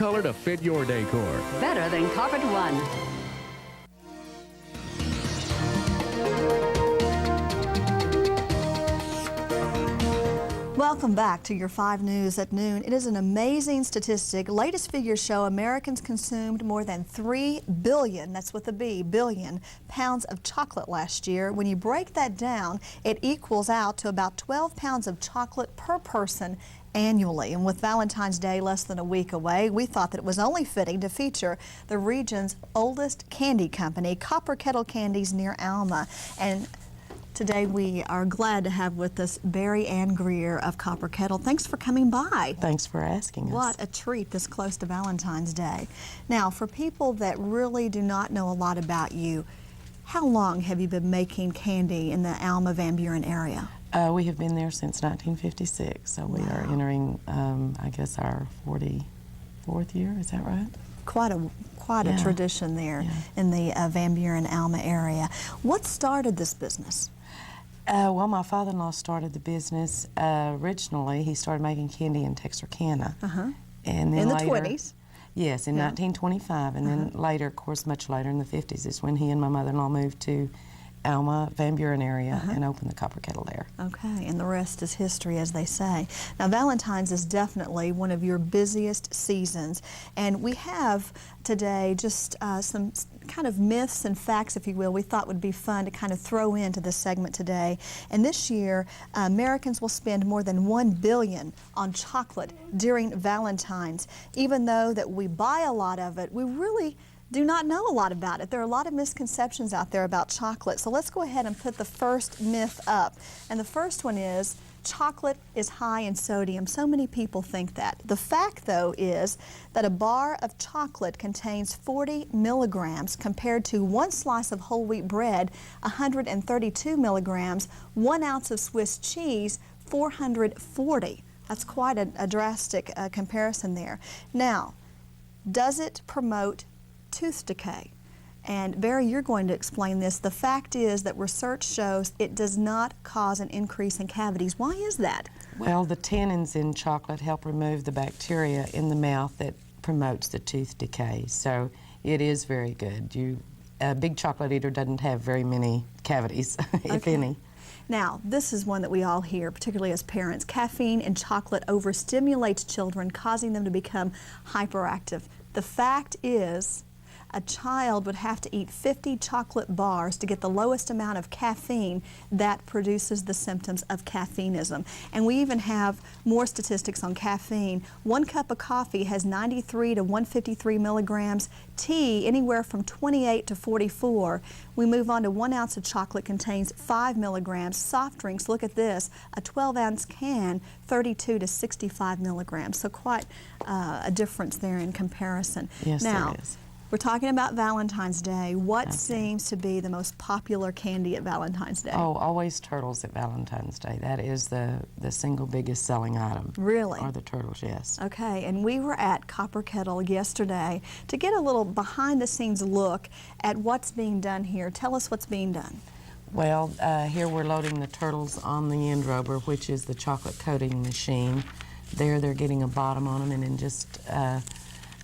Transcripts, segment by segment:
color to fit your decor. Better than Carpet One. Welcome back to your 5 News at noon. It is an amazing statistic. Latest figures show Americans consumed more than 3 billion, that's with a B, billion, pounds of chocolate last year. When you break that down, it equals out to about 12 pounds of chocolate per person annually. And with Valentine's Day less than a week away, we thought that it was only fitting to feature the region's oldest candy company, Copper Kettle Candies near Alma. And today we are glad to have with us Barry Ann Greer of Copper Kettle. Thanks for coming by. Thanks for asking us. What a treat this close to Valentine's Day. Now, for people that really do not know a lot about you, how long have you been making candy in the Alma Van Buren area? We have been there since 1956, so we are entering, I guess, our 44th year. Is that right? Quite a tradition there in the Van Buren Alma area. What started this business? Well, my father-in-law started the business. Originally, he started making candy in Texarkana. And then in the later, 20s? Yes, in 1925. And then later, of course, much later in the 50s is when he and my mother-in-law moved to Alma, Van Buren area, and opened the Copper Kettle there. Okay, and the rest is history, as they say. Now, Valentine's is definitely one of your busiest seasons, and we have today just some kind of myths and facts, if you will, we thought would be fun to kind of throw into this segment today. And this year, Americans will spend more than $1 billion on chocolate during Valentine's. Even though that we buy a lot of it, we really do not know a lot about it. There are a lot of misconceptions out there about chocolate. So let's go ahead and put the first myth up. And the first one is chocolate is high in sodium. So many people think that. The fact, though, is that a bar of chocolate contains 40 milligrams compared to one slice of whole wheat bread, 132 milligrams, 1 ounce of Swiss cheese, 440. That's quite a drastic comparison there. Now, does it promote tooth decay? And Barry, you're going to explain this. The fact is that research shows it does not cause an increase in cavities. Why is that? Well, the tannins in chocolate help remove the bacteria in the mouth that promotes the tooth decay. So it is very good. A big chocolate eater doesn't have very many cavities, if any. Now, this is one that we all hear, particularly as parents. Caffeine in chocolate overstimulates children, causing them to become hyperactive. The fact is, a child would have to eat 50 chocolate bars to get the lowest amount of caffeine that produces the symptoms of caffeineism. And we even have more statistics on caffeine. 1 cup of coffee has 93 to 153 milligrams, tea anywhere from 28 to 44. We move on to 1 ounce of chocolate contains 5 milligrams. Soft drinks, look at this, a 12-ounce can, 32 to 65 milligrams. So quite a difference there in comparison. Yes, now, there is. We're talking about Valentine's Day. What seems to be the most popular candy at Valentine's Day? Oh, always turtles at Valentine's Day. That is the single biggest selling item. Really? Are the turtles, yes. Okay, and we were at Copper Kettle yesterday to get a little behind-the-scenes look at what's being done here. Tell us what's being done. Well, here we're loading the turtles on the end rober, which is the chocolate coating machine. There they're getting a bottom on them, and then just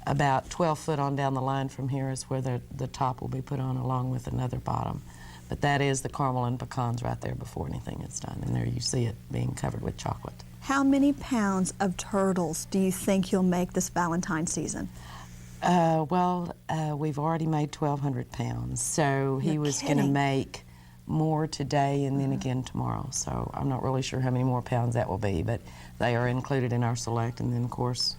about 12 foot on down the line from here is where the top will be put on along with another bottom. But that is the caramel and pecans right there before anything is done, and there you see it being covered with chocolate. How many pounds of turtles do you think you'll make this Valentine's season? We've already made 1,200 pounds, so he was going to make more today and then again tomorrow. So I'm not really sure how many more pounds that will be, but they are included in our select, and then of course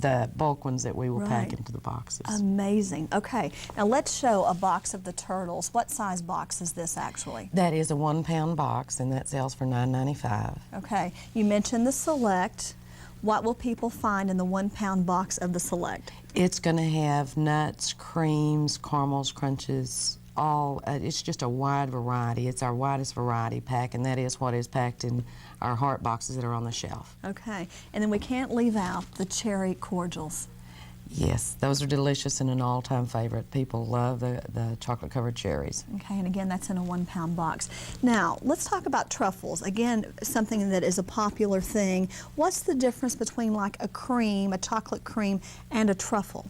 the bulk ones that we will pack into the boxes. Amazing. Okay, now let's show a box of the turtles. What size box is this actually? That is a 1 pound box, and that sells for $9.95. Okay, you mentioned the select. What will people find in the 1 pound box of the select? It's going to have nuts, creams, caramels, crunches, all. It's just a wide variety. It's our widest variety pack, and that is what is packed in our heart boxes that are on the shelf. Okay, and then we can't leave out the cherry cordials. Yes, those are delicious and an all-time favorite. People love the chocolate-covered cherries. Okay, and again, that's in a 1-pound box. Now, let's talk about truffles. Again, something that is a popular thing. What's the difference between like a cream, a chocolate cream, and a truffle?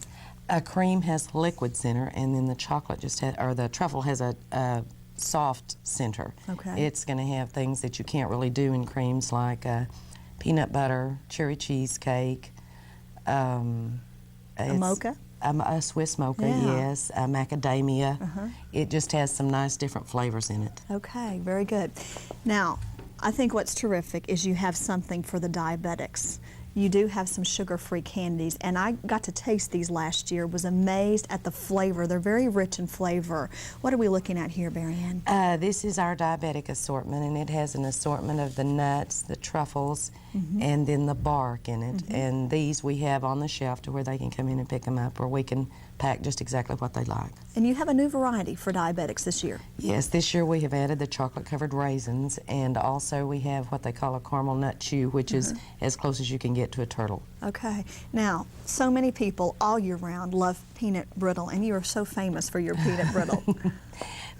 A cream has liquid center, and then the chocolate just has, or the truffle has a soft center. Okay. It's going to have things that you can't really do in creams, like peanut butter, cherry cheesecake, A mocha? A Swiss mocha, Yeah. yes, macadamia. It just has some nice different flavors in it. Okay, very good. Now, I think what's terrific is you have something for the diabetics. You do have some sugar-free candies, and I got to taste these last year, was amazed at the flavor. They're very rich in flavor. What are we looking at here, Barry Ann? This is our diabetic assortment, and it has an assortment of the nuts, the truffles, and then the bark in it. And these we have on the shelf to where they can come in and pick them up, or we can pack just exactly what they like. And you have a new variety for diabetics this year. Yes, this year we have added the chocolate-covered raisins, and also we have what they call a caramel nut chew, which is as close as you can get to a turtle. Okay. Now, so many people all year round love peanut brittle, and you are so famous for your peanut brittle.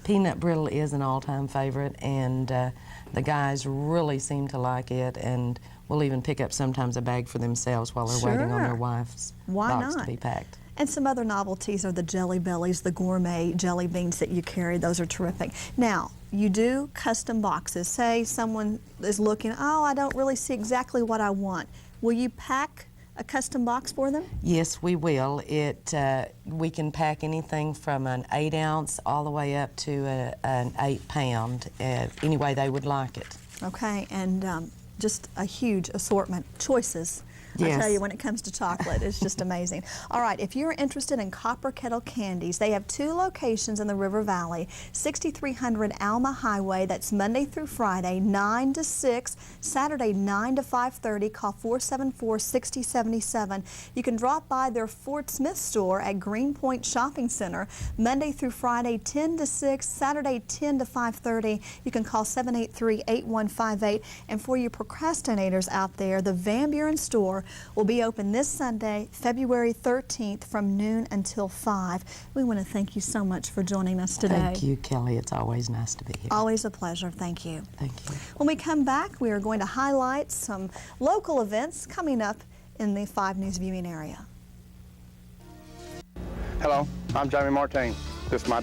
Peanut brittle is an all-time favorite, and the guys really seem to like it, and will even pick up sometimes a bag for themselves while they're waiting on their wife's box to be packed. And some other novelties are the Jelly Bellies, the gourmet jelly beans that you carry. Those are terrific. Now, you do custom boxes. Say someone is looking, oh, I don't really see exactly what I want. Will you pack a custom box for them? Yes, we will. We can pack anything from an 8-ounce all the way up to an 8-pound, any way they would like it. Okay, and just a huge assortment, choices. Yes. I tell you, when it comes to chocolate, it's just amazing. All right, if you're interested in Copper Kettle Candies, they have 2 locations in the River Valley, 6300 Alma Highway. That's Monday through Friday, 9 to 6, Saturday, 9 to 5:30. Call 474-6077. You can drop by their Fort Smith store at Greenpoint Shopping Center, Monday through Friday, 10 to 6, Saturday, 10 to 5:30. You can call 783-8158. And for you procrastinators out there, the Van Buren store will be open this Sunday, February 13th from noon until 5. We want to thank you so much for joining us today. Thank you, Kelly. It's always nice to be here. Always a pleasure. Thank you. Thank you. When we come back, we are going to highlight some local events coming up in the 5 News viewing area. Hello, I'm Jamie Martin. This is my